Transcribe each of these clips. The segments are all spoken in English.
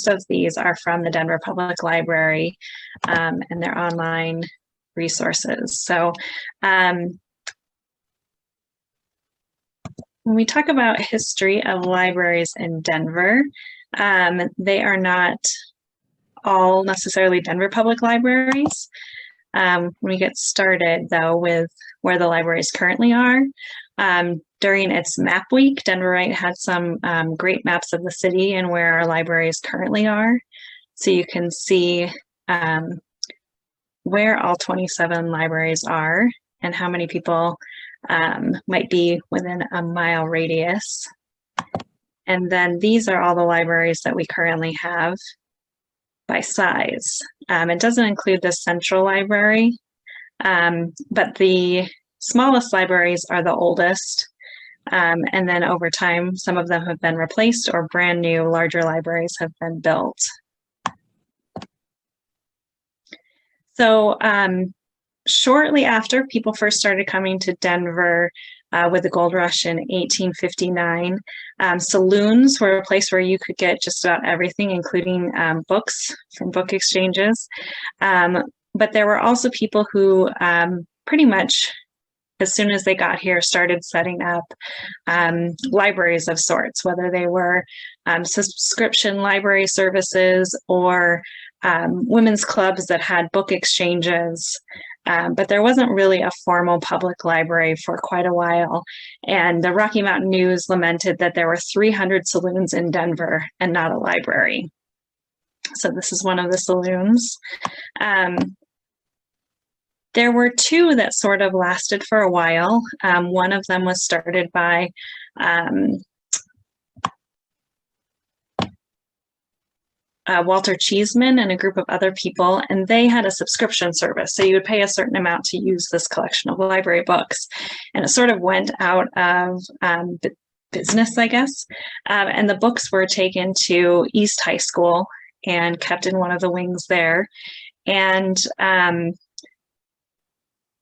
of these are from the Denver Public Library and their online resources. So when we talk about history of libraries in Denver, they are not all necessarily Denver Public Libraries. When we get started, though, with where the libraries currently are, during its map week, Denver Right had some great maps of the city and where our libraries currently are. So you can see where all 27 libraries are and how many people might be within a mile radius. And then these are all the libraries that we currently have by size. It doesn't include the central library, but the smallest libraries are the oldest. And then over time, some of them have been replaced or brand new larger libraries have been built. So shortly after people first started coming to Denver with the gold rush in 1859, saloons were a place where you could get just about everything, including books from book exchanges. But there were also people who pretty much, as soon as they got here, started setting up libraries of sorts, whether they were subscription library services or women's clubs that had book exchanges. But there wasn't really a formal public library for quite a while. And the Rocky Mountain News lamented that there were 300 saloons in Denver and not a library. So this is one of the saloons. There were two that sort of lasted for a while. One of them was started by Walter Cheeseman and a group of other people, and they had a subscription service. So you would pay a certain amount to use this collection of library books. And it sort of went out of business, I guess. And the books were taken to East High School and kept in one of the wings there. And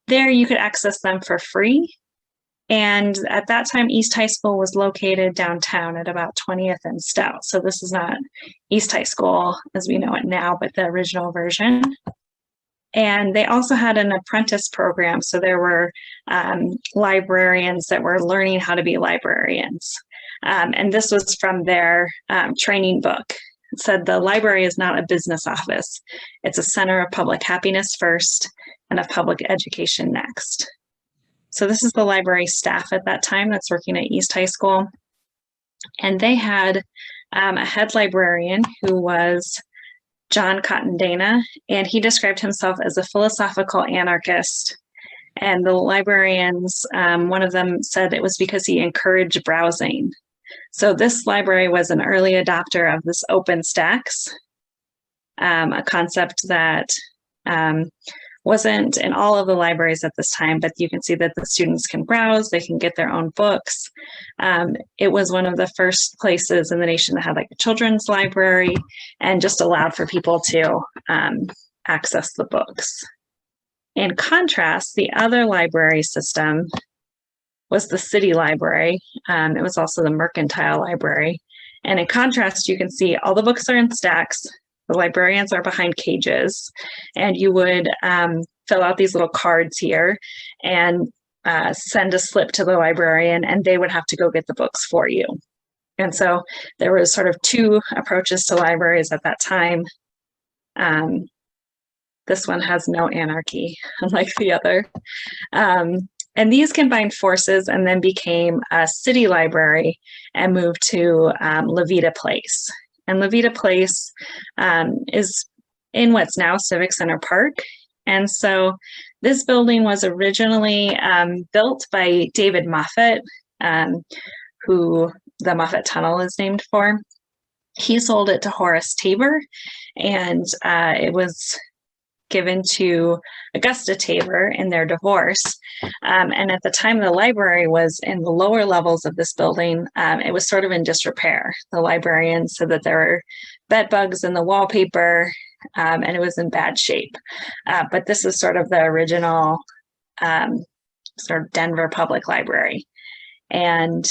there you could access them for free. And at that time, East High School was located downtown at about 20th and Stout. So this is not East High School as we know it now, but the original version. And they also had an apprentice program. So there were librarians that were learning how to be librarians. And this was from their training book. It said, "The library is not a business office. It's a center of public happiness first and of public education next." So this is the library staff at that time that's working at East High School. And they had a head librarian who was John Cotton Dana, and he described himself as a philosophical anarchist. And the librarians, one of them said it was because he encouraged browsing. So this library was an early adopter of this OpenStax, a concept that wasn't in all of the libraries at this time, but you can see that the students can browse, they can get their own books. It was one of the first places in the nation that had like a children's library and just allowed for people to access the books. In contrast, the other library system was the city library. It was also the mercantile library. And in contrast, you can see all the books are in stacks. The librarians are behind cages, and you would fill out these little cards here and send a slip to the librarian, and they would have to go get the books for you. And so there was sort of two approaches to libraries at that time. This one has no anarchy, unlike the other. And these combined forces and then became a city library and moved to Levita Place. And Levita Place is in what's now Civic Center Park. And so this building was originally built by David Moffett, who the Moffett Tunnel is named for. He sold it to Horace Tabor, and it was given to Augusta Tabor in their divorce. And at the time the library was in the lower levels of this building, it was sort of in disrepair. The librarians said that there were bed bugs in the wallpaper, and it was in bad shape. But this is sort of the original sort of Denver Public Library. And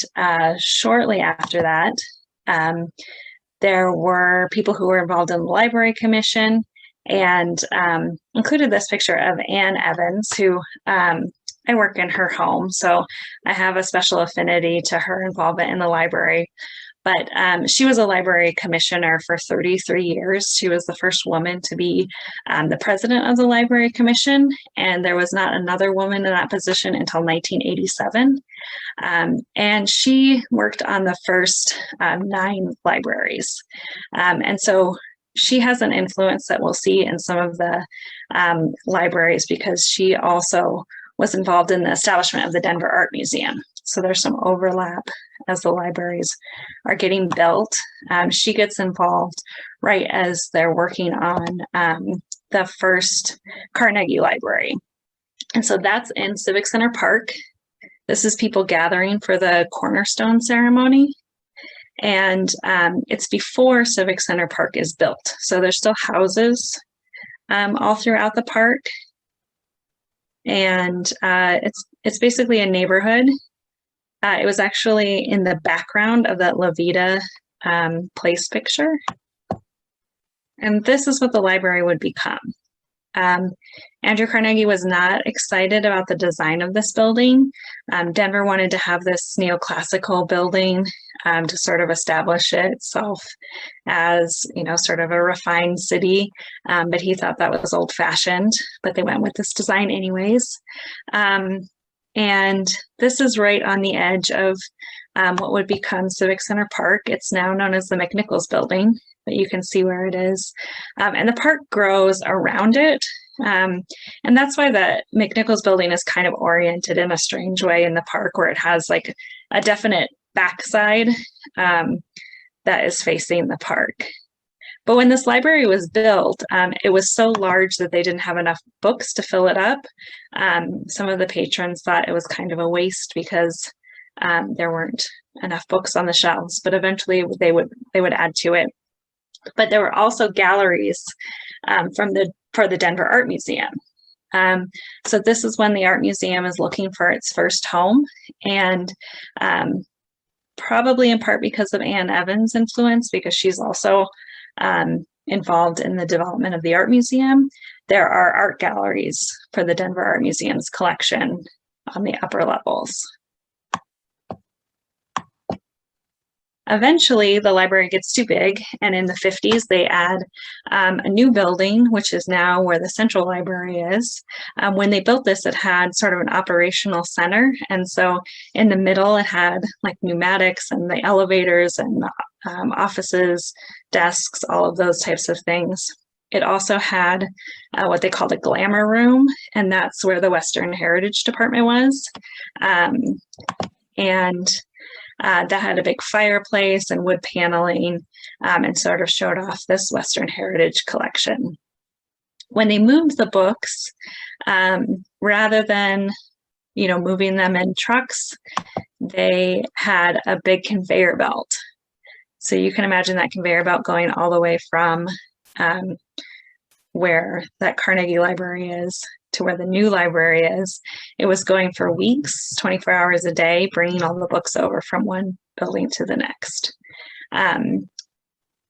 shortly after that, There were people who were involved in the Library Commission, and included this picture of Ann Evans, who I work in her home, so I have a special affinity to her involvement in the library. But she was a library commissioner for 33 years. She was the first woman to be the president of the Library Commission, and there was not another woman in that position until 1987. And she worked on the first 9 libraries. And so she has an influence that we'll see in some of the libraries, because she also was involved in the establishment of the Denver Art Museum. So there's some overlap as the libraries are getting built. She gets involved right as they're working on the first Carnegie Library. And so that's in Civic Center Park. This is people gathering for the cornerstone ceremony. And it's before Civic Center Park is built. So there's still houses all throughout the park. And it's basically a neighborhood. It was actually in the background of that Levita Place picture. And this is what the library would become. Andrew Carnegie was not excited about the design of this building. Denver wanted to have this neoclassical building to sort of establish itself as, sort of a refined city. But he thought that was old-fashioned, but they went with this design anyways. And this is right on the edge of what would become Civic Center Park. It's now known as the McNichols Building, but you can see where it is. And the park grows around it. And that's why the McNichols Building is kind of oriented in a strange way in the park, where it has like a definite backside that is facing the park. But when this library was built, it was so large that they didn't have enough books to fill it up. Some of the patrons thought it was kind of a waste because there weren't enough books on the shelves, but eventually they would add to it. But there were also galleries for the Denver Art Museum. So this is when the Art Museum is looking for its first home, and probably in part because of Ann Evans' influence, because she's also involved in the development of the Art Museum. There are art galleries for the Denver Art Museum's collection on the upper levels. Eventually, the library gets too big, and in the 50s, they add a new building, which is now where the Central Library is. When they built this, it had sort of an operational center, and so in the middle, it had like pneumatics and the elevators and offices, desks, all of those types of things. It also had what they called a glamour room, and that's where the Western Heritage Department was. That had a big fireplace and wood paneling, and sort of showed off this Western Heritage collection. When they moved the books, rather than moving them in trucks, they had a big conveyor belt. So you can imagine that conveyor belt going all the way from where that Carnegie Library is to where the new library is. It was going for weeks, 24 hours a day, bringing all the books over from one building to the next.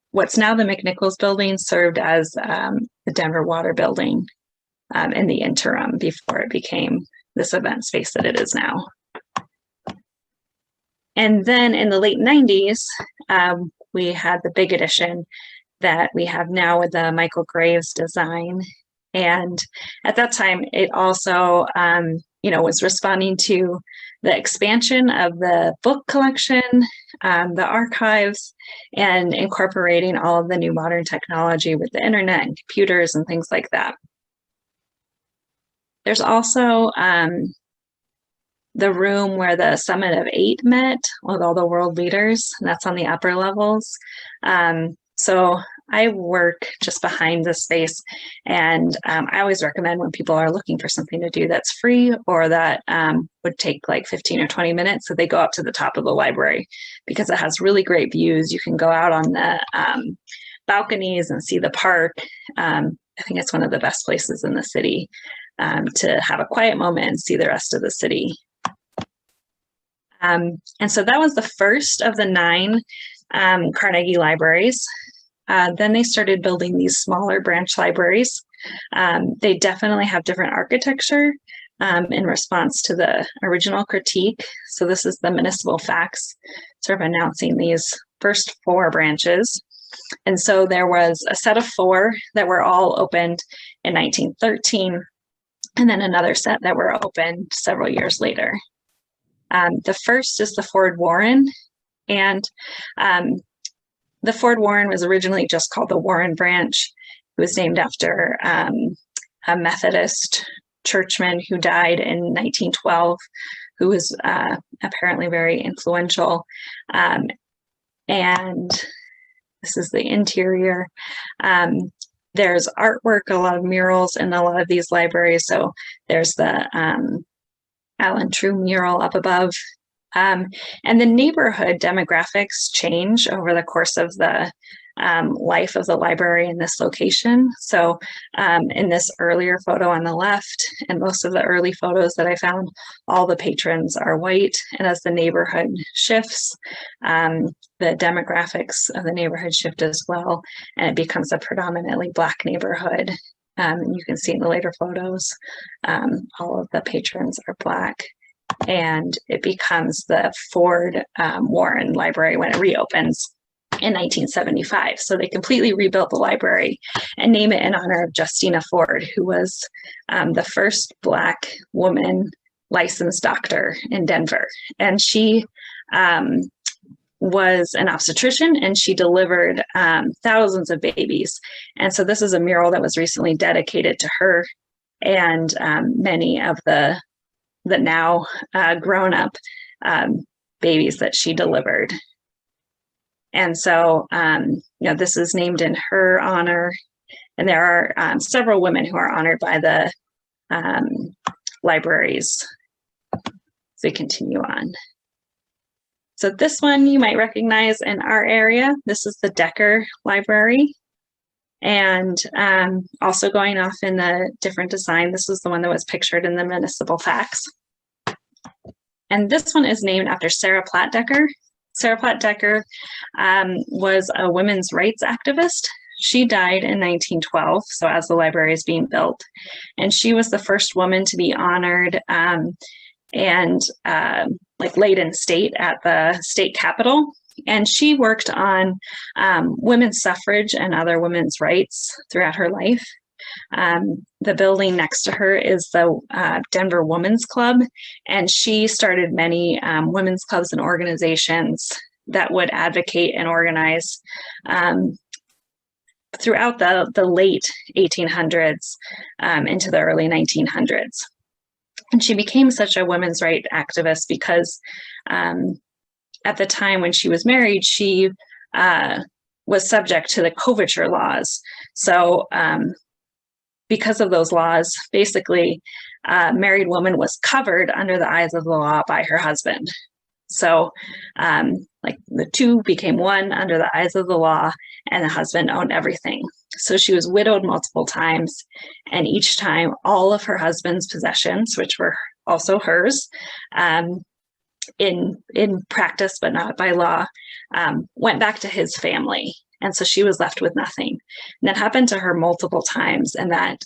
What's now the McNichols Building served as the Denver Water Building in the interim before it became this event space that it is now. And then in the late 90s, we had the big addition that we have now with the Michael Graves design. And at that time, it also, was responding to the expansion of the book collection, the archives, and incorporating all of the new modern technology with the internet and computers and things like that. There's also the room where the Summit of 8 met with all the world leaders, and that's on the upper levels. So I work just behind this space, and I always recommend when people are looking for something to do that's free or that would take like 15 or 20 minutes, that they go up to the top of the library, because it has really great views. You can go out on the balconies and see the park. I think it's one of the best places in the city to have a quiet moment and see the rest of the city. And so that was the first of the 9 Carnegie libraries. Then they started building these smaller branch libraries. They definitely have different architecture in response to the original critique. So this is the municipal facts sort of announcing these first 4 branches. And so there was a set of 4 that were all opened in 1913, and then another set that were opened several years later. The first is the Ford Warren, and the Ford Warren was originally just called the Warren Branch. It was named after a Methodist churchman who died in 1912, who was apparently very influential. And this is the interior. There's artwork, a lot of murals in a lot of these libraries. So there's the Alan True mural up above. And the neighborhood demographics change over the course of the life of the library in this location. So in this earlier photo on the left, and most of the early photos that I found, all the patrons are white. And as the neighborhood shifts, the demographics of the neighborhood shift as well, and it becomes a predominantly Black neighborhood. And you can see in the later photos, all of the patrons are Black. And it becomes the Ford Warren Library when it reopens in 1975. So they completely rebuilt the library and name it in honor of Justina Ford, who was the first Black woman licensed doctor in Denver. And she was an obstetrician, and she delivered thousands of babies. And so this is a mural that was recently dedicated to her and many of the now grown-up babies that she delivered. And so, this is named in her honor. And there are several women who are honored by the libraries. So we continue on. So this one you might recognize in our area. This is the Decker Library. And also going off in the different design, this is the one that was pictured in the municipal facts. And this one is named after Sarah Platt Decker. Sarah Platt Decker was a women's rights activist. She died in 1912, so as the library is being built. And she was the first woman to be honored and laid in state at the state capitol. And she worked on women's suffrage and other women's rights throughout her life. The building next to her is the Denver Women's Club, and she started many women's clubs and organizations that would advocate and organize throughout the late 1800s into the early 1900s. And she became such a women's rights activist because at the time when she was married, she was subject to the coverture laws. So because of those laws, basically, a married woman was covered under the eyes of the law by her husband. So the two became one under the eyes of the law, and the husband owned everything. So she was widowed multiple times, and each time all of her husband's possessions, which were also hers, in practice but not by law, went back to his family. And so she was left with nothing. And that happened to her multiple times, and that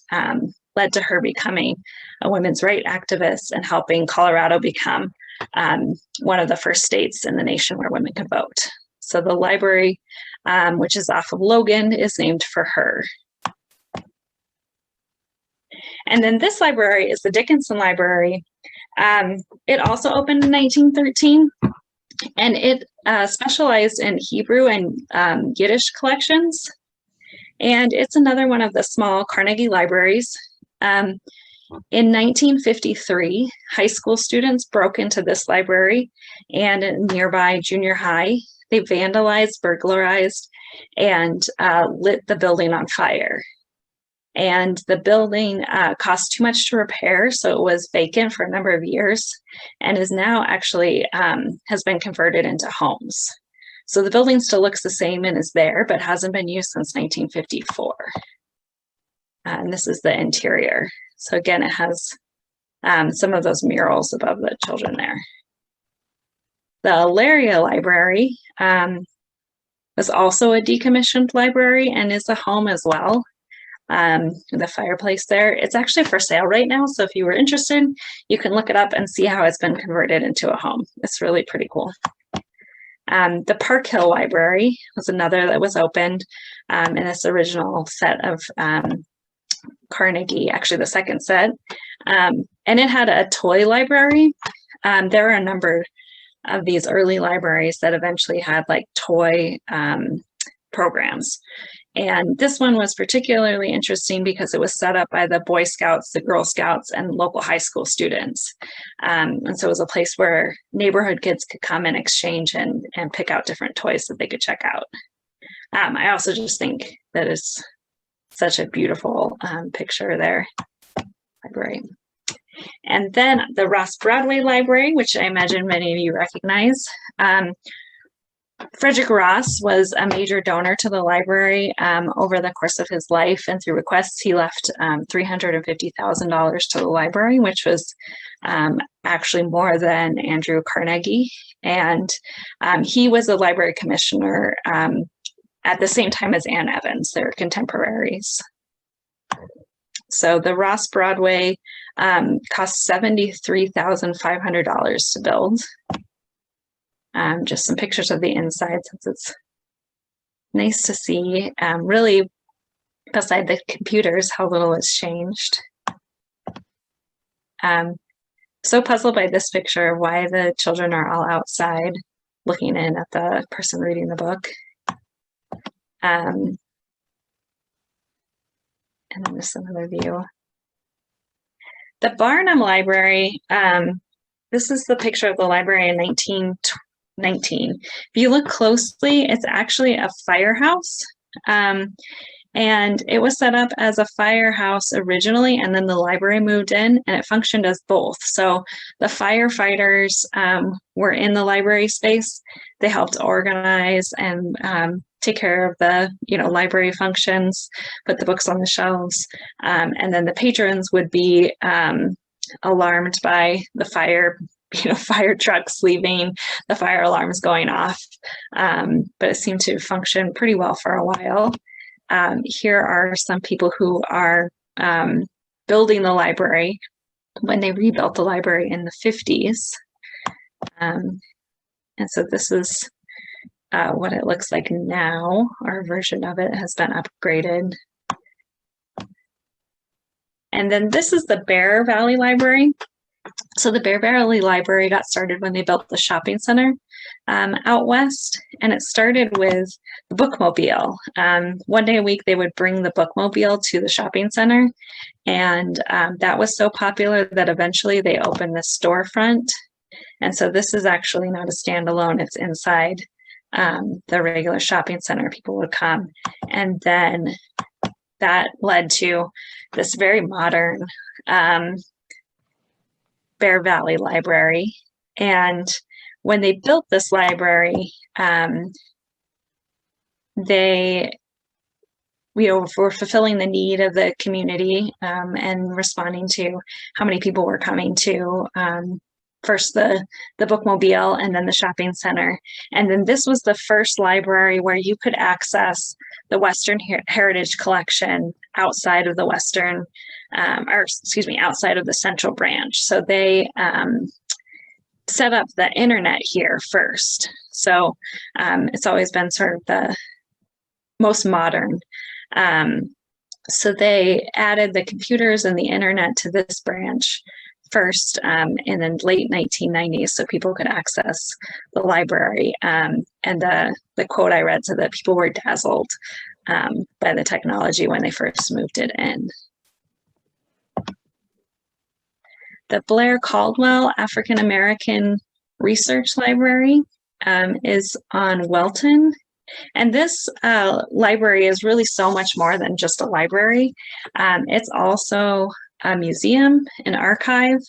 led to her becoming a women's rights activist and helping Colorado become one of the first states in the nation where women could vote. So the library, which is off of Logan, is named for her. And then this library is the Dickinson Library. It also opened in 1913, and it specialized in Hebrew and Yiddish collections. And it's another one of the small Carnegie libraries. In 1953, high school students broke into this library and a nearby junior high. They vandalized, burglarized, and lit the building on fire. And the building cost too much to repair, so it was vacant for a number of years, and is now actually has been converted into homes. So the building still looks the same and is there, but hasn't been used since 1954. And this is the interior. So again, it has some of those murals above the children there. The Elaria Library was also a decommissioned library and is a home as well. The fireplace there, it's actually for sale right now. So if you were interested, you can look it up and see how it's been converted into a home. It's really pretty cool. The Park Hill Library was another that was opened in this original set of Carnegie, actually the second set. And it had a toy library. There are a number of these early libraries that eventually had like toy programs. And this one was particularly interesting because it was set up by the Boy Scouts, the Girl Scouts, and local high school students. And so it was a place where neighborhood kids could come and exchange and pick out different toys that they could check out. I also just think that is such a beautiful picture there. Library. And then the Ross Broadway Library, which I imagine many of you recognize. Frederick Ross was a major donor to the library over the course of his life, and through requests, he left $350,000 to the library, which was actually more than Andrew Carnegie. And he was a library commissioner at the same time as Ann Evans. They're contemporaries. So the Ross Broadway cost $73,500 to build. Just some pictures of the inside, since it's nice to see, really, beside the computers, how little has changed. So puzzled by this picture, why the children are all outside looking in at the person reading the book. And then just another view. The Barnum Library, this is the picture of the library in 1919. If you look closely, it's actually a firehouse. And it was set up as a firehouse originally, and then the library moved in, and it functioned as both. So the firefighters were in the library space. They helped organize and take care of the library functions, put the books on the shelves, and then the patrons would be alarmed by the fire trucks leaving, the fire alarms going off. But it seemed to function pretty well for a while. Here are some people who are building the library when they rebuilt the library in the 50s. And so this is what it looks like now. Our version of it has been upgraded. And then this is the Bear Valley Library. So the Bear Valley Library got started when they built the shopping center out west, and it started with the bookmobile. One day a week, they would bring the bookmobile to the shopping center, and that was so popular that eventually they opened the storefront. And so this is actually not a standalone, it's inside the regular shopping center. People would come, and then that led to this very modern Bear Valley Library. And when they built this library, they were fulfilling the need of the community and responding to how many people were coming to first the bookmobile and then the shopping center. And then this was the first library where you could access the Western Heritage Collection outside of the Western, outside of the Central Branch. So they set up the internet here first. So it's always been sort of the most modern. So they added the computers and the internet to this branch first in the late 1990s, so people could access the library. And the quote I read said that people were dazzled by the technology when they first moved it in. The Blair Caldwell African American Research Library is on Welton. And this library is really so much more than just a library. It's also a museum, an archive.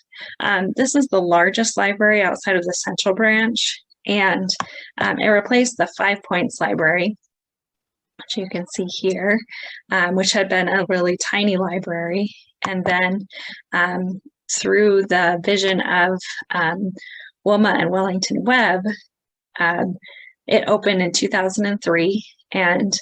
This is the largest library outside of the Central Branch, and it replaced the Five Points Library, which you can see here, which had been a really tiny library. And then through the vision of Wilma and Wellington Webb, It opened in 2003, and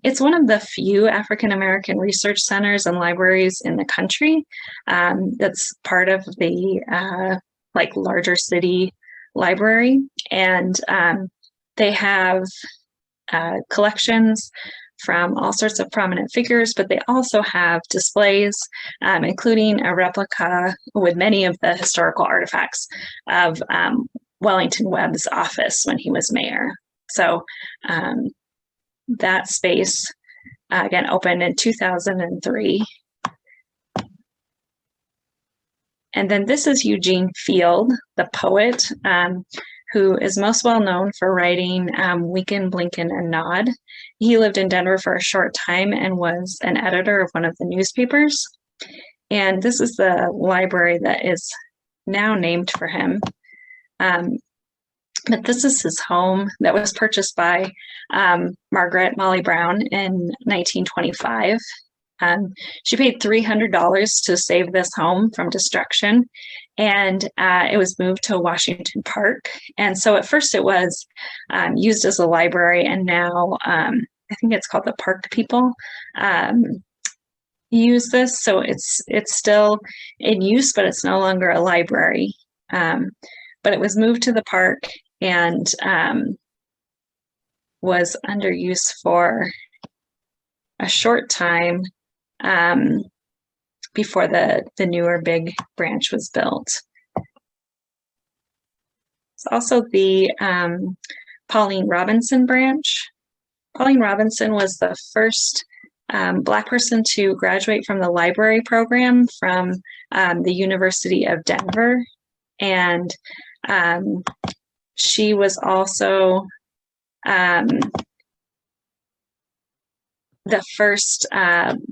it's one of the few African American research centers and libraries in the country that's part of the like larger city library. And they have collections from all sorts of prominent figures, but they also have displays, including a replica with many of the historical artifacts of Wellington Webb's office when he was mayor. So that space, again, opened in 2003. And then this is Eugene Field, the poet, who is most well known for writing Wynken, Blynken, and Nod. He lived in Denver for a short time and was an editor of one of the newspapers. And this is the library that is now named for him. But this is his home that was purchased by Margaret Molly Brown in 1925. She paid $300 to save this home from destruction, and it was moved to Washington Park. And so at first it was used as a library, and now I think it's called the Park People use this. So it's still in use, but it's no longer a library. But it was moved to the park and was under use for a short time before the newer big branch was built. It's also the Pauline Robinson branch. Pauline Robinson was the first Black person to graduate from the library program from the University of Denver. And she was also the first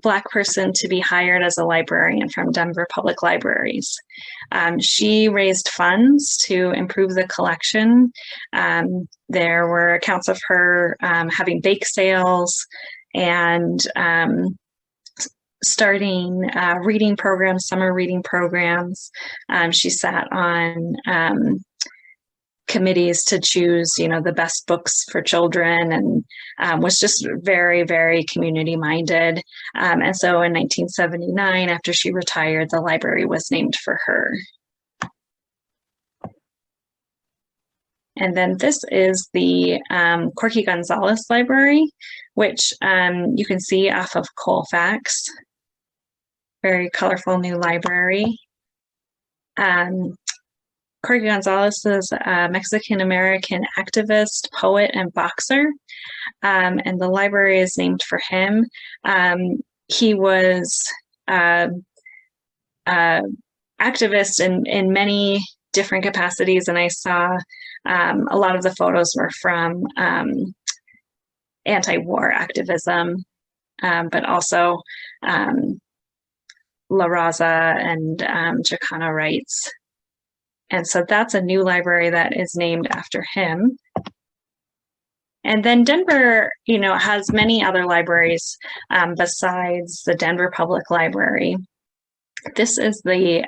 Black person to be hired as a librarian from Denver Public Libraries. She raised funds to improve the collection. There were accounts of her having bake sales and starting reading programs, summer reading programs. She sat on committees to choose, the best books for children, and was just very, very community minded. And so in 1979, after she retired, the library was named for her. And then this is the Corky Gonzalez Library, which you can see off of Colfax. Very colorful new library. Corky Gonzalez is a Mexican-American activist, poet, and boxer, and the library is named for him. He was activist in many different capacities, and I saw a lot of the photos were from anti-war activism, but also La Raza and Chicano rights. And so that's a new library that is named after him. And then Denver, has many other libraries besides the Denver Public Library. This is the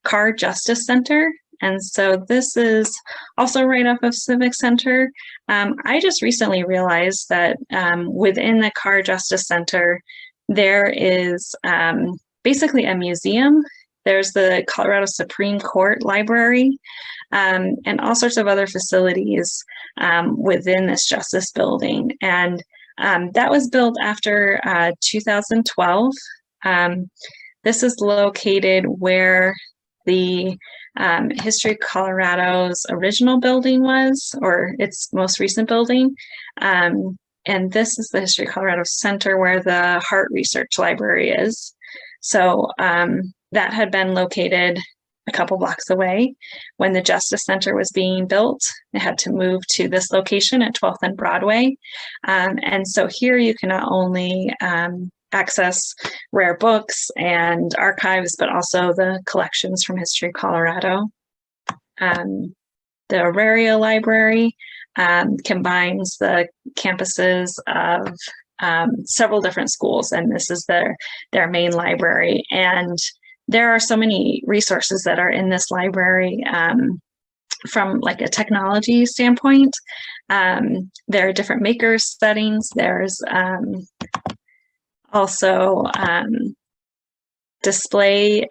Carr Justice Center. And so this is also right off of Civic Center. I just recently realized that within the Carr Justice Center, there is basically a museum. There's the Colorado Supreme Court Library and all sorts of other facilities within this justice building. And that was built after 2012. This is located where the History Colorado's original building was, or its most recent building. And this is the History Colorado Center where the Hart Research Library is. So that had been located a couple blocks away. When the Justice Center was being built, it had to move to this location at 12th and Broadway. And so here you can not only access rare books and archives, but also the collections from History Colorado. The Auraria Library combines the campuses of several different schools, and this is their main library. And there are so many resources that are in this library. from like a technology standpoint. There are different maker settings. There's also display,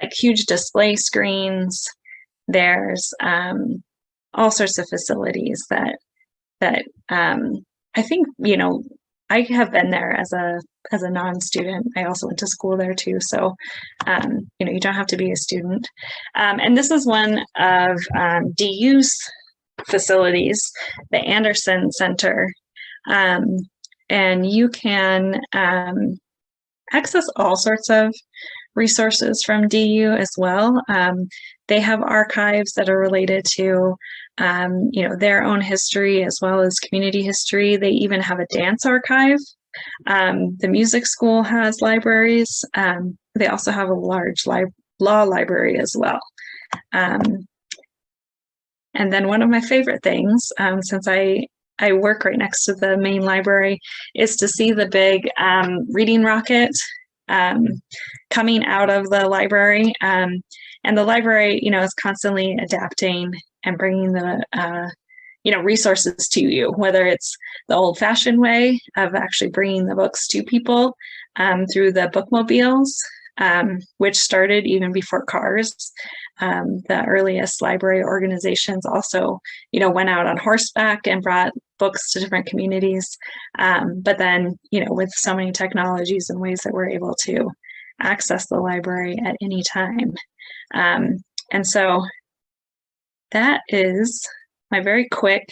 like huge display screens. There's all sorts of facilities that I think, you know, I have been there as a non-student. I also went to school there too. So, you know, you don't have to be a student. And this is one of DU's facilities, the Anderson Center. And you can access all sorts of resources from DU as well. They have archives that are related to, you know, their own history as well as community history. They even have a dance archive. The music school has libraries. They also have a large law library as well. And then one of my favorite things, since I work right next to the main library, is to see the big reading rocket coming out of the library. And the library, you know, is constantly adapting and bringing the, you know, resources to you, whether it's the old-fashioned way of actually bringing the books to people through the bookmobiles, which started even before cars. The earliest library organizations also, you know, went out on horseback and brought books to different communities. But then, you know, with so many technologies and ways that we're able to access the library at any time. And so that is my very quick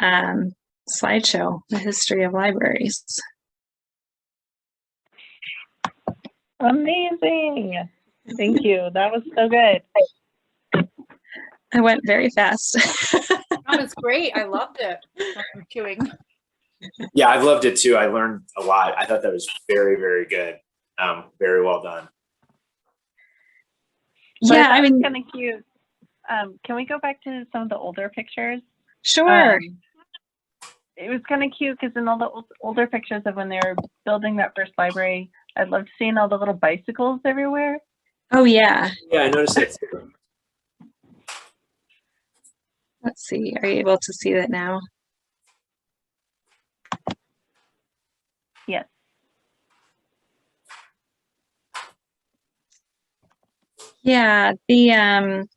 slideshow, the history of libraries. Amazing. Thank you. That was so good. I went very fast. That was great. I loved it. I'm chewing. Yeah, I've loved it too. I learned a lot. I thought that was very, very good. Very well done. Yeah, I mean, kind of cute. Can we go back to some of the older pictures? Sure. It was kind of cute because in all the older pictures of when they were building that first library, I loved seeing all the little bicycles everywhere. Oh, yeah. Yeah, I noticed it. Let's see. Are you able to see that now? Yes. Yeah, the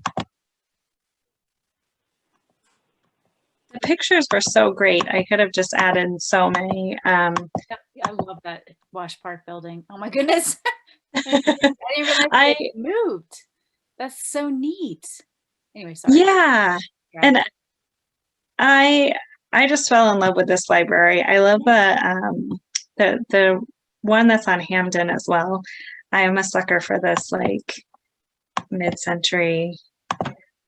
pictures were so great. I could have just added so many. I love that Wash Park building. Oh my goodness. I didn't realize it moved. That's so neat. Anyway, sorry. Yeah. And I just fell in love with this library. I love the one that's on Hamden as well. I am a sucker for this like mid-century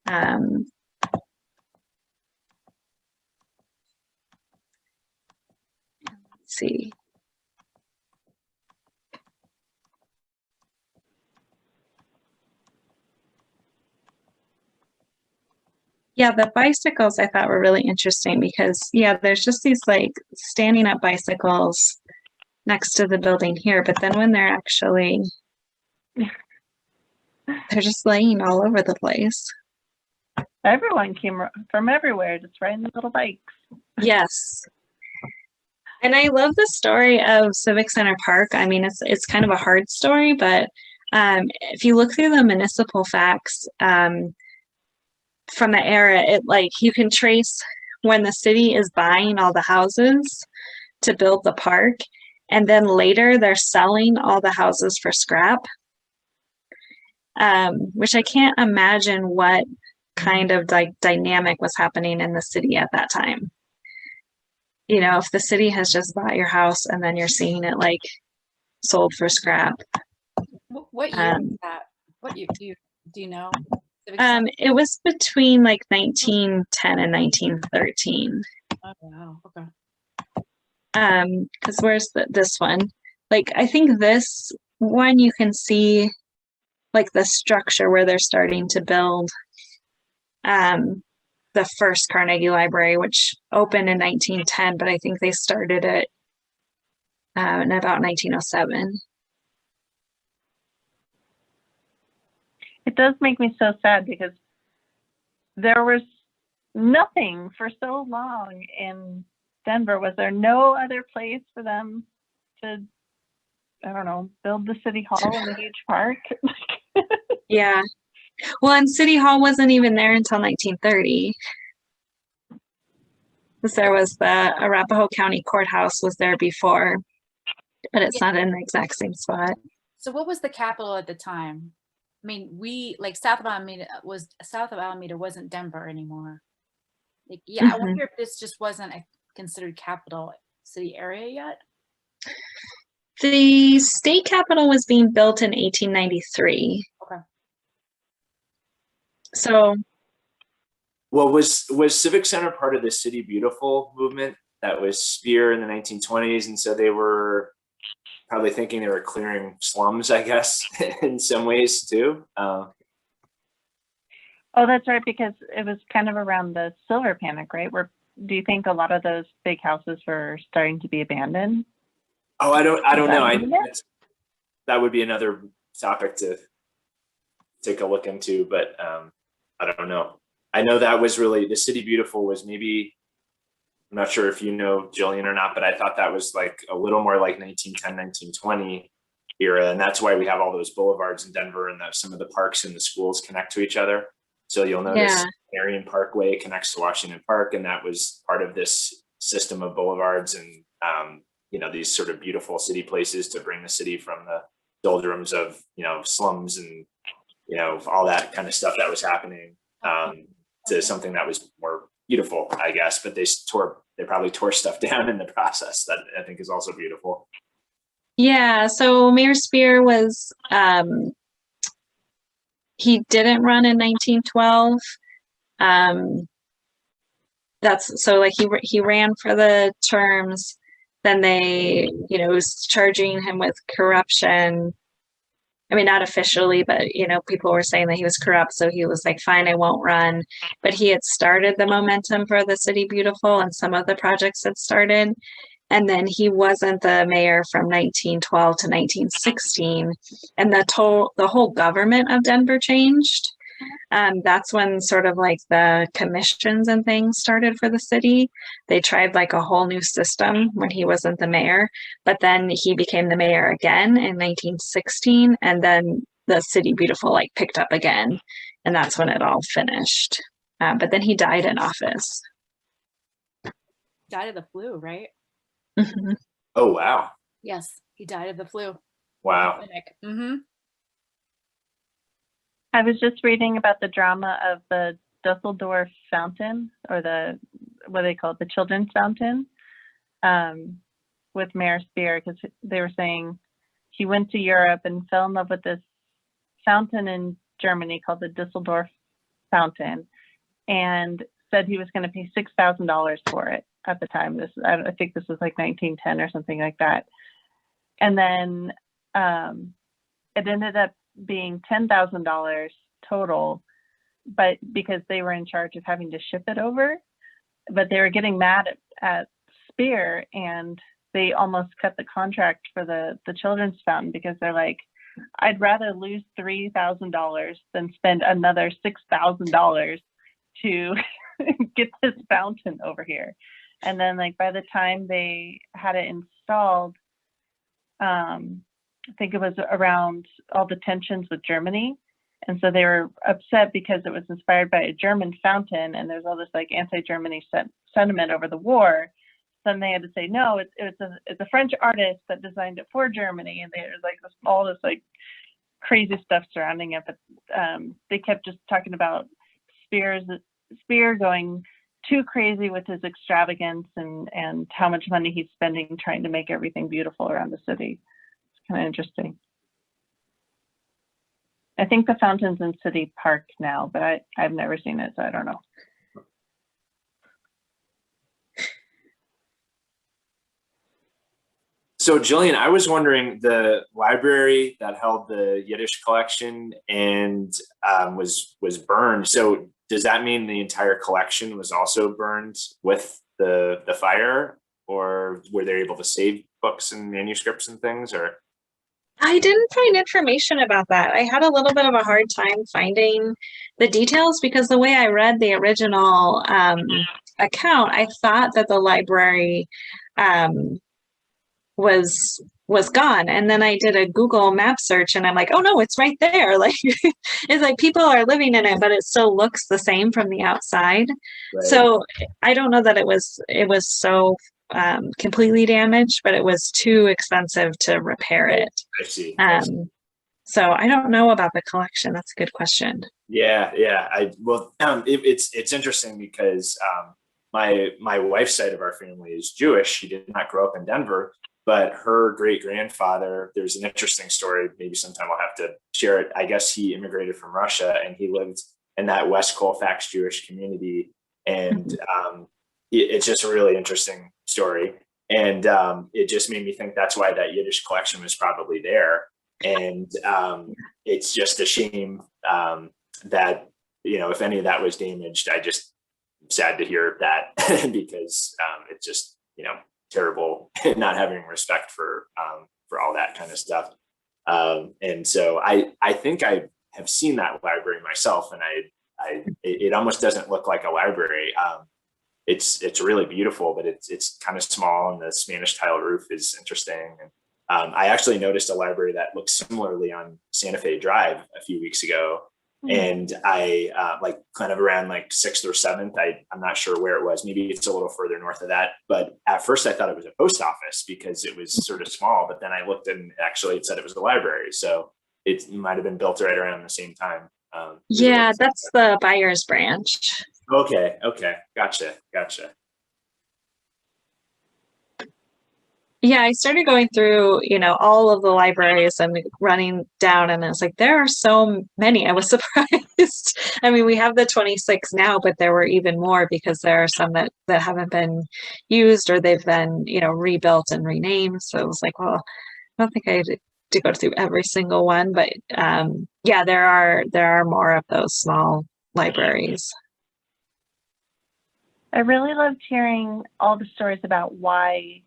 let's see. Yeah, the bicycles I thought were really interesting because, yeah, there's just these like standing up bicycles next to the building here, but then when they're actually, they're just laying all over the place. Everyone came from everywhere, just riding the little bikes. Yes. And I love the story of Civic Center Park. I mean, it's kind of a hard story, but if you look through the municipal facts, from the era, it like you can trace when the city is buying all the houses to build the park, and then later they're selling all the houses for scrap, which I can't imagine what kind of like dynamic was happening in the city at that time. You know, if the city has just bought your house and then you're seeing it like sold for scrap. What year was that? What year do you know? It was between like 1910 and 1913. Oh wow, okay. Because where's this one? Like I think this one you can see like the structure where they're starting to build the first Carnegie Library, which opened in 1910, but I think they started it in about 1907. It does make me so sad because there was nothing for so long in Denver. Was there no other place for them to, I don't know, build the city hall in a huge park? Yeah. Well, and City Hall wasn't even there until 1930. 'Cause there was the Arapahoe County Courthouse was there before, but it's not in the exact same spot. So what was the capital at the time? I mean, we like south of Alameda wasn't Denver anymore. Like, yeah, I Mhm. wonder if this just wasn't a considered capital city area yet. The state capitol was being built in 1893. Okay. So Well, was Civic Center part of the City Beautiful movement that was Spear in the 1920s? And so they were probably thinking they were clearing slums, I guess, in some ways too. Oh, that's right, because it was kind of around the silver panic, right? Where do you think a lot of those big houses were starting to be abandoned? Oh, I don't know. Is That would be another topic to take a look into, but I don't know. I know that was really the City Beautiful was maybe, I'm not sure if you know Jillian or not, but I thought that was like a little more like 1910, 1920 era. And that's why we have all those boulevards in Denver and that some of the parks and the schools connect to each other. So you'll notice Yeah. Marion Parkway connects to Washington Park, and that was part of this system of boulevards and these sort of beautiful city places to bring the city from the doldrums of slums and all that kind of stuff that was happening to something that was more beautiful, I guess. But they probably tore stuff down in the process that I think is also beautiful. yeah, so Mayor Spear was he didn't run in 1912. That's so like he ran for the terms, then they was charging him with corruption. I mean, not officially, but people were saying that he was corrupt, so he was like, fine, I won't run. But he had started the momentum for the City Beautiful, and some of the projects had started. And then he wasn't the mayor from 1912 to 1916, and the whole government of Denver changed. That's when sort of like the commissions and things started for the city. They tried like a whole new system when he wasn't the mayor, but then he became the mayor again in 1916, and then the City Beautiful like picked up again, and that's when it all finished. But then he died in office. Died of the flu, right? Mhm. Oh, wow. Yes, he died of the flu. Wow. Mm-hmm. I was just reading about the drama of the Dusseldorf fountain, or what they call it, the children's fountain, with Mayor Spear, because they were saying he went to Europe and fell in love with this fountain in Germany called the Dusseldorf fountain, and said he was going to pay $6,000 for it at the time. I think this was like 1910 or something like that. And then it ended up being $10,000 total, but because they were in charge of having to ship it over, but they were getting mad at Spear, and they almost cut the contract for the children's fountain, because they're like, I'd rather lose $3,000 than spend another $6,000 to get this fountain over here. And then like by the time they had it installed, I think it was around all the tensions with Germany. And so they were upset because it was inspired by a German fountain, and there's all this like anti-Germany sentiment over the war. Then they had to say, no, it's a French artist that designed it for Germany. And there's like all this like crazy stuff surrounding it. But they kept just talking about Spear going too crazy with his extravagance and how much money he's spending trying to make everything beautiful around the city. It's kind of interesting. I think the fountain's in City Park now, but I've never seen it, so I don't know. So Jillian, I was wondering, the library that held the Yiddish collection and was burned. So does that mean the entire collection was also burned with the fire, or were they able to save books and manuscripts and things? Or I didn't find information about that. I had a little bit of a hard time finding the details because the way I read the original account, I thought that the library um, was gone, and then I did a Google map search and I'm like, oh no, it's right there. Like it's like people are living in it, but it still looks the same from the outside. Right. So I don't know that it was so completely damaged, but it was too expensive to repair it. I see. So I don't know about the collection. That's a good question. Yeah. It's interesting because my wife's side of our family is Jewish. She did not grow up in Denver, but her great grandfather, there's an interesting story. Maybe sometime I'll have to share it. I guess he immigrated from Russia and he lived in that West Colfax Jewish community. And it's just a really interesting story. And it just made me think that's why that Yiddish collection was probably there. And it's just a shame that, if any of that was damaged, sad to hear that because it's just, terrible not having respect for all that kind of stuff. And so I think I have seen that library myself, and it almost doesn't look like a library. It's really beautiful, but it's kind of small, and the Spanish tile roof is interesting. And I actually noticed a library that looks similarly on Santa Fe Drive a few weeks ago. And I kind of around like 6th or 7th, I'm not sure where it was. Maybe it's a little further north of that. But at first I thought it was a post office because it was sort of small, but then I looked and actually it said it was a library. So it might have been built right around the same time. Yeah, that's the Buyers branch. Okay. Gotcha. Yeah, I started going through, all of the libraries and running down, and it's like, there are so many. I was surprised. I mean, we have the 26 now, but there were even more because there are some that haven't been used or they've been, rebuilt and renamed. So it was like, well, I don't think I had to go through every single one, but yeah, there are more of those small libraries. I really loved hearing all the stories about why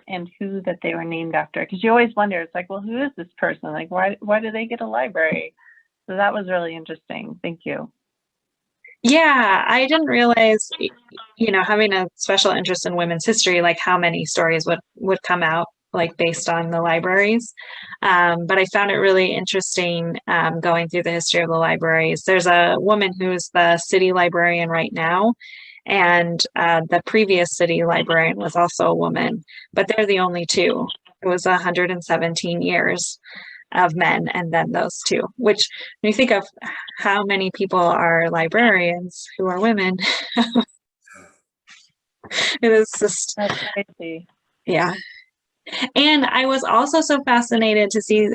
and who that they were named after, because you always wonder, it's like, well, who is this person? Like, why do they get a library? So that was really interesting. Thank you. Yeah, I didn't realize, having a special interest in women's history, like how many stories would come out like based on the libraries. But I found it really interesting going through the history of the libraries. There's a woman who's the city librarian right now, and the previous city librarian was also a woman, but they're the only two. It was 117 years of men and then those two, which when you think of how many people are librarians who are women, it is just, that's crazy. Yeah. And I was also so fascinated to see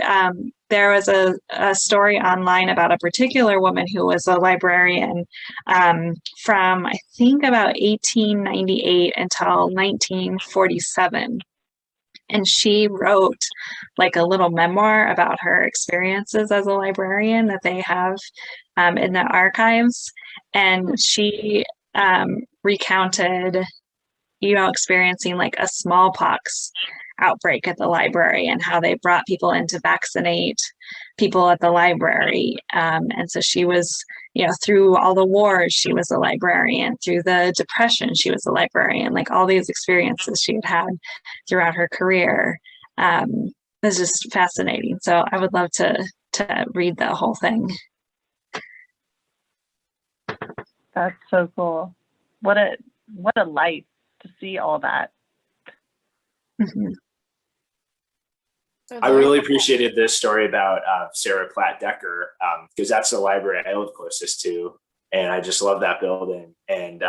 there was a story online about a particular woman who was a librarian from, I think, about 1898 until 1947. And she wrote like a little memoir about her experiences as a librarian that they have in the archives. And she recounted, experiencing like a smallpox outbreak at the library and how they brought people in to vaccinate people at the library. And so she was, through all the wars, she was a librarian. Through the Depression, she was a librarian. Like all these experiences she had throughout her career. It's just fascinating. So I would love to read the whole thing. That's so cool. What a life to see all that. Mm-hmm. I really appreciated this story about Sarah Platt Decker because that's the library I live closest to, and I just love that building. And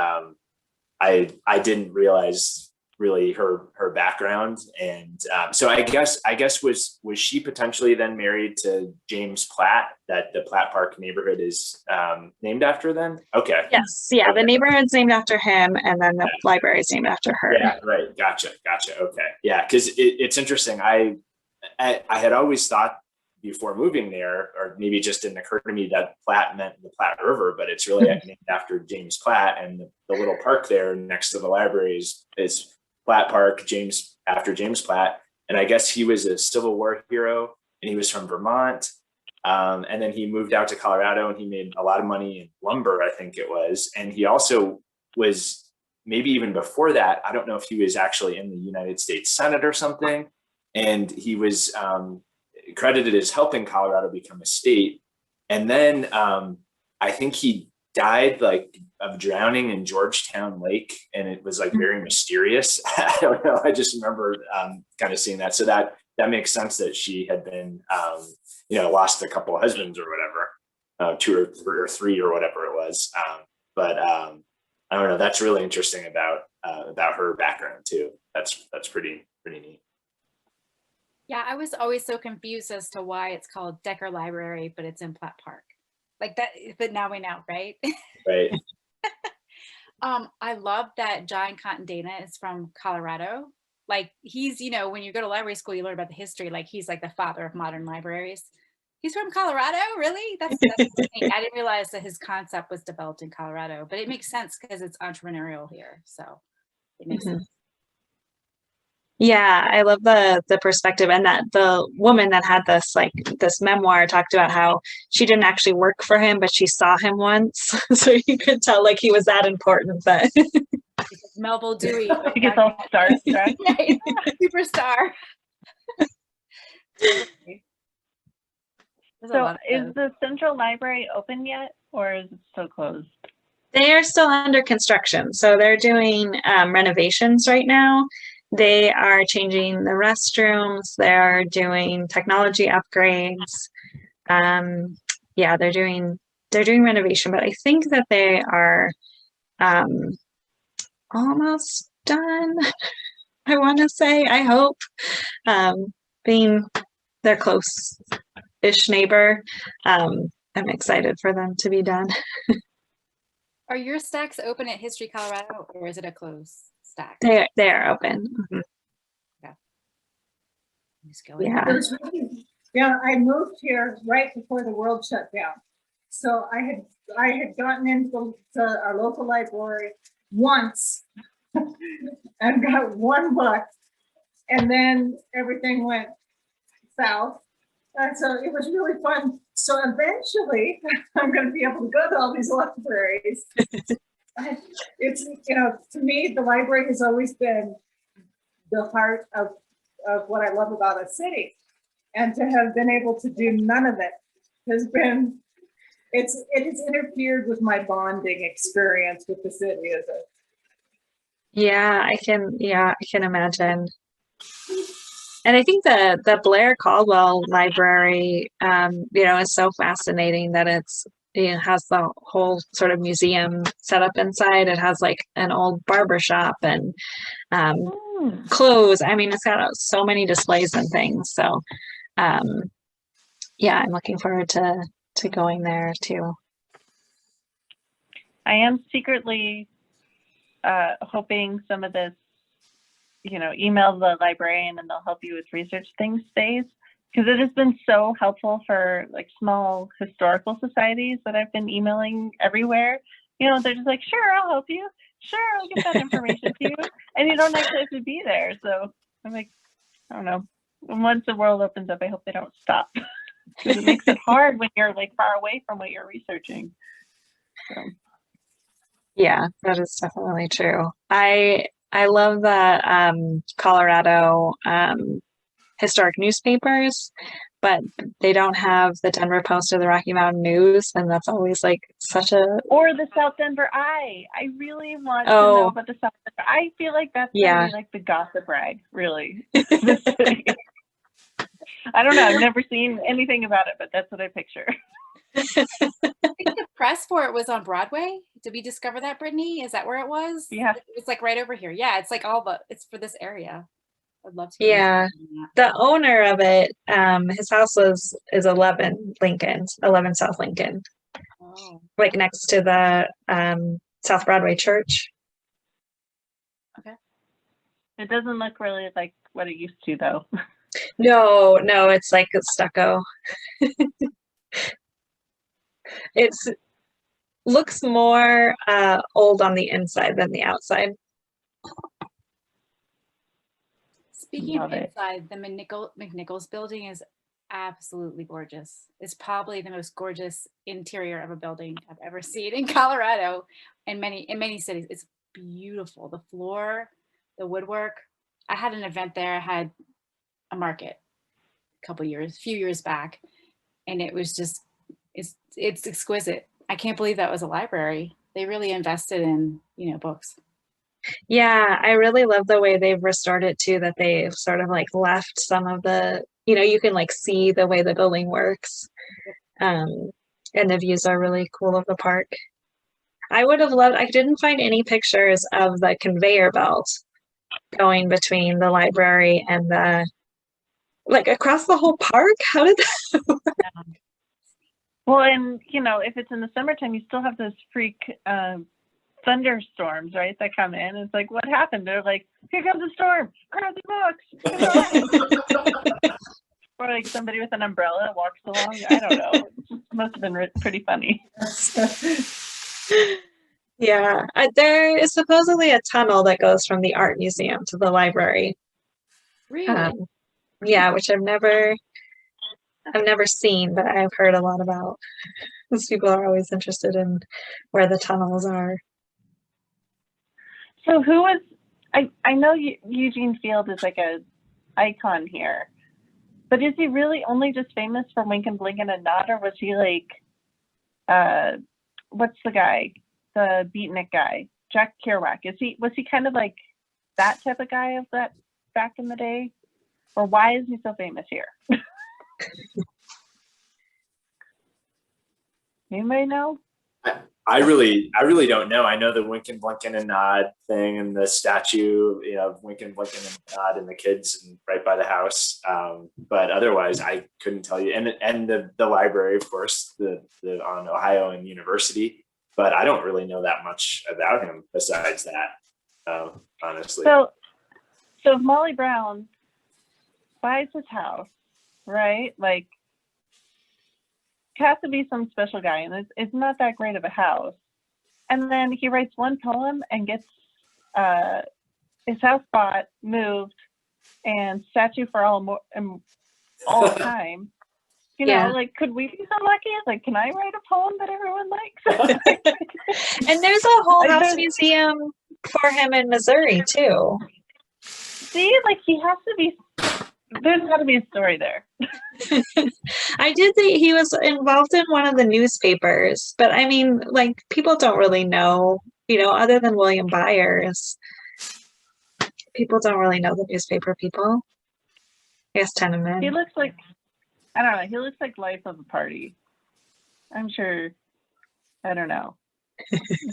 I didn't realize really her background, and so I guess was she potentially then married to James Platt, that the Platt Park neighborhood is named after? Then okay. Yes, yeah, okay. The neighborhood's named after him, and then the library is named after her. Yeah, right. Gotcha. Okay. Yeah, because it's interesting. I had always thought before moving there, or maybe it just didn't occur to me that Platte meant the Platte River, but it's really named after James Platt, and the little park there next to the library is Platt Park, after James Platt. And I guess he was a Civil War hero and he was from Vermont. And then he moved out to Colorado and he made a lot of money in lumber, I think it was. And he also was, maybe even before that, I don't know if he was actually in the United States Senate or something. And he was credited as helping Colorado become a state. And then I think he died like of drowning in Georgetown Lake, and it was like very mysterious. I don't know. I just remember kind of seeing that. So that makes sense that she had been, lost a couple of husbands or whatever, 2 or 3 or whatever it was. But I don't know. That's really interesting about her background too. That's pretty neat. Yeah, I was always so confused as to why it's called Decker Library, but it's in Platt Park. Like that, but now we know, right? Right. I love that John Contendana is from Colorado. Like he's, when you go to library school, you learn about the history. Like he's like the father of modern libraries. He's from Colorado, really? That's interesting. I didn't realize that his concept was developed in Colorado, but it makes sense because it's entrepreneurial here. So it makes sense. Yeah, I love the perspective, and that the woman that had this memoir talked about how she didn't actually work for him, but she saw him once, so you could tell like he was that important. That Melville Dewey, He gets all starstruck. superstar. So is the Central Library open yet, or is it still closed? they are still under construction, so they're doing renovations right now. They are changing the restrooms. They're doing technology upgrades. Yeah, they're doing renovation, but I think that they are almost done. I want to say, I hope, being their close-ish neighbor, I'm excited for them to be done. Are your stacks open at History Colorado, or is it a closed stack? They are open. Mhm. Yeah, I moved here right before the world shut down. So I had gotten into our local library once and got one book, and then everything went south. And so it was really fun. So eventually I'm going to be able to go to all these libraries. It's, to me, the library has always been the heart of what I love about a city. And to have been able to do none of it has been, it has interfered with my bonding experience with the city, is it? Yeah, I can imagine. And I think the Blair Caldwell Library, is so fascinating that it has the whole sort of museum set up inside. It has like an old barber shop and clothes. I mean, it's got so many displays and things. So, yeah, I'm looking forward to going there too. I am secretly hoping some of this, email the librarian and they'll help you with research things stays, because it has been so helpful for like small historical societies that I've been emailing everywhere. They're just like, sure, I'll help you. Sure, I'll get that information to you. And you don't actually have to be there. So I'm like, I don't know. Once the world opens up, I hope they don't stop, because it makes it hard when you're like far away from what you're researching. So. Yeah, that is definitely true. I love that Colorado historic newspapers, but they don't have the Denver Post or the Rocky Mountain News, and that's always like such a or the South Denver Eye. I really want to know about the South Denver. I feel like that's gonna be like the gossip rag, really. I don't know. I've never seen anything about it, but that's what I picture. I think the press for it was on Broadway. Did we discover that, Brittany? Is that where it was? Yeah. It's like right over here. Yeah, it's like it's for this area. I'd love to. Yeah. The owner of it, his house is 11 South Lincoln. Oh. Like next to the South Broadway Church. Okay. It doesn't look really like what it used to, though. No, it's like a stucco. It's looks more old on the inside than the outside. Speaking of inside, the McNichols building is absolutely gorgeous. It's probably the most gorgeous interior of a building I've ever seen in Colorado and in many cities. It's beautiful. The floor, the woodwork. I had an event there. I had a market few years back, and it was just it's exquisite. I can't believe that was a library. They really invested in, books. Yeah, I really love the way they've restored it too, that they've sort of like left some of the, you can like see the way the building works. And the views are really cool of the park. I would have loved, I didn't find any pictures of the conveyor belt going between the library and like across the whole park. How did that? Well, and if it's in the summertime, you still have those freak thunderstorms, right? That come in. It's like, what happened? They're like, here comes a storm. Grab the books. Or like somebody with an umbrella walks along. I don't know. It must have been pretty funny. Yeah, there is supposedly a tunnel that goes from the art museum to the library. Really? Yeah, which I've never seen, but I've heard a lot about. Because people are always interested in where the tunnels are. So who was, I know Eugene Field is like a icon here, but is he really only just famous for Wink and Blink and a Nod, or was he like, what's the guy, the beatnik guy, Jack Kerouac? Was he kind of like that type of guy of that back in the day? Or why is he so famous here? Anybody know? I really don't know. I know the Wink and Blink and a Nod thing and the statue, of Wink and Blink and a Nod and the kids and right by the house. But otherwise, I couldn't tell you. And the library, of course, the on Ohio and University. But I don't really know that much about him besides that, honestly. So if Molly Brown buys his house, right? Like, has to be some special guy, and it's not that great of a house. And then he writes one poem and gets his house bought, moved, and statue for all time. Like, could we be so lucky? Like, can I write a poem that everyone likes? And there's a whole house museum for him in Missouri too. See, like, he has to be. There's got to be a story there. I did think he was involved in one of the newspapers, but I mean, like, people don't really know, other than William Byers, people don't really know the newspaper people. I guess Tenement. He looks like, I don't know, he looks like life of a party. I'm sure, I don't know.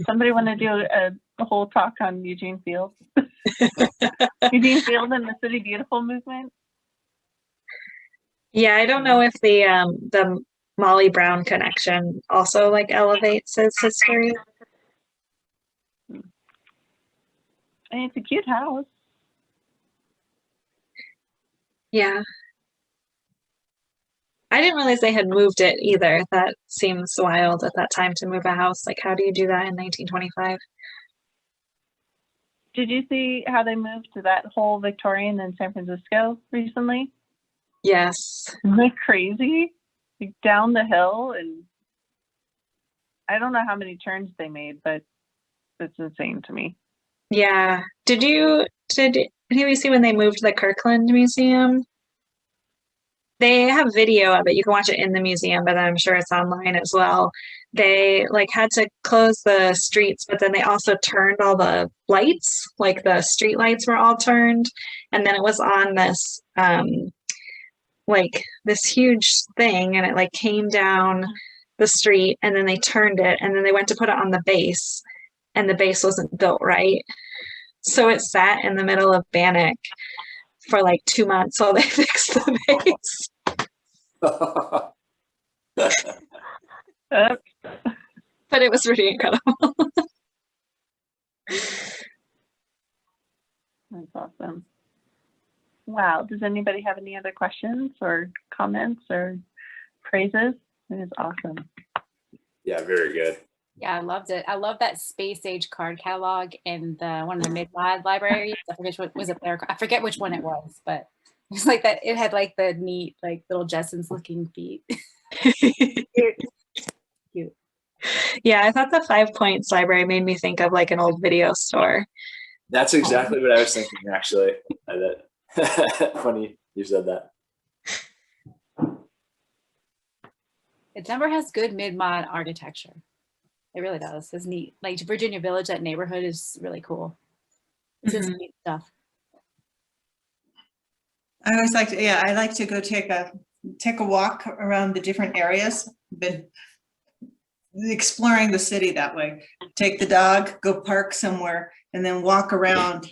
Somebody want to do a whole talk on Eugene Field? Eugene Field and the City Beautiful movement? Yeah, I don't know if the Molly Brown connection also like elevates his history. I mean, it's a cute house. Yeah. I didn't realize they had moved it either. That seems wild at that time to move a house. Like, how do you do that in 1925? Did you see how they moved to that whole Victorian in San Francisco recently? Yes. Isn't that crazy? Like, down the hill, and I don't know how many turns they made, but it's insane to me. Yeah. Did you see when they moved the Kirkland Museum? They have video of it. You can watch it in the museum, but I'm sure it's online as well. They like had to close the streets, but then they also turned all the lights, like the street lights were all turned. And then it was on this like this huge thing, and it like came down the street, and then they turned it, and then they went to put it on the base, and the base wasn't built right. So it sat in the middle of Bannock for like 2 months while they fixed the base. But it was really incredible. That's awesome. Wow. Does anybody have any other questions or comments or praises? It is awesome. Yeah, very good. Yeah, I loved it. I love that space age card catalog in one of the Mid-Mod libraries. I forget which one it was. I forget which one it was, but It's like that. It had like the neat, like little Jetsons looking feet. Cute. Yeah, I thought the Five Points Library made me think of like an old video store. That's exactly what I was thinking, actually. Funny you said that. Denver has good mid-mod architecture. It really does. It's neat. Like Virginia Village, that neighborhood is really cool. It's just neat stuff. I always like to, I like to go take a walk around the different areas. Been exploring the city that way. Take the dog, go park somewhere, and then walk around.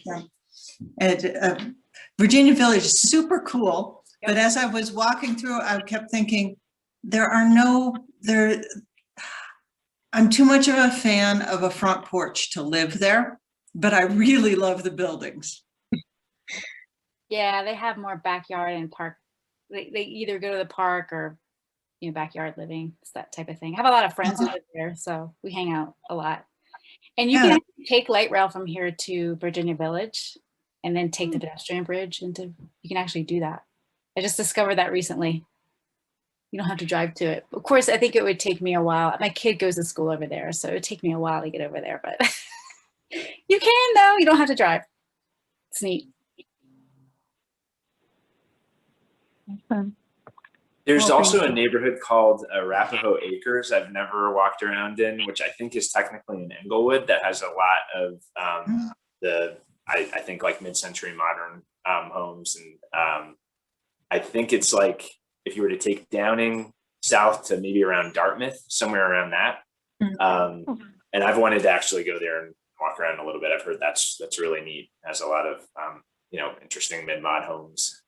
And Virginia Village is super cool, but as I was walking through, I kept thinking, I'm too much of a fan of a front porch to live there, but I really love the buildings. Yeah, they have more backyard and park. They either go to the park or, you know, backyard living. It's that type of thing. I have a lot of friends who live there, so we hang out a lot. And you can take light rail from here to Virginia Village and then take the pedestrian bridge you can actually do that. I just discovered that recently. You don't have to drive to it. Of course, I think it would take me a while. My kid goes to school over there, so it would take me a while to get over there, but you can though. You don't have to drive. It's neat. Awesome. There's Well, also thank a neighborhood called Arapahoe Acres I've never walked around in, which I think is technically in Englewood, that has a lot of I think like mid-century modern homes. And I think it's like, if you were to take Downing south to maybe around Dartmouth, somewhere around that. And I've wanted to actually go there and walk around a little bit. I've heard that's really neat. It has a lot of interesting mid-mod homes.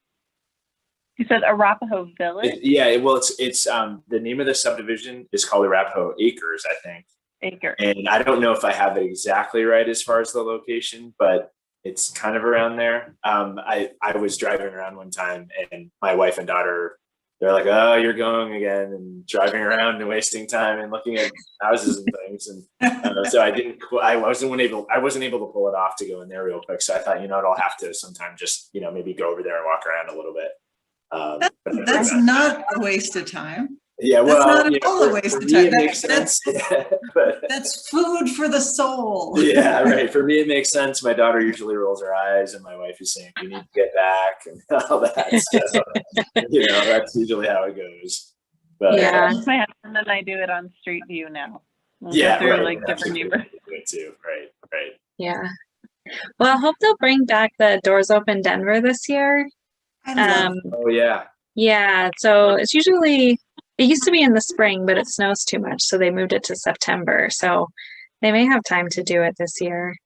You said Arapahoe Village? Well, it's the name of the subdivision is called Arapahoe Acres, I think. Acre. And I don't know if I have it exactly right as far as the location, but it's kind of around there. I was driving around one time, and my wife and daughter, they're like, "Oh, you're going again and driving around and wasting time and looking at houses and things." And so I wasn't able to pull it off to go in there real quick. So I thought, I'll have to sometime just, maybe go over there and walk around a little bit. That's not a waste of time. Yeah, well, that's not at all a waste of time. It makes sense. But that's food for the soul. Yeah, right. For me, it makes sense. My daughter usually rolls her eyes, and my wife is saying, "We need to get back," and all that stuff. That's usually how it goes. But Yeah. My husband and I do it on Street View now. We'll go yeah, through right. like That's different a good neighborhoods. way to do it too. Right. Yeah. Well, I hope they'll bring back the Doors Open Denver this year. I love Oh yeah. Yeah, so it used to be in the spring, but it snows too much, so they moved it to September. So they may have time to do it this year.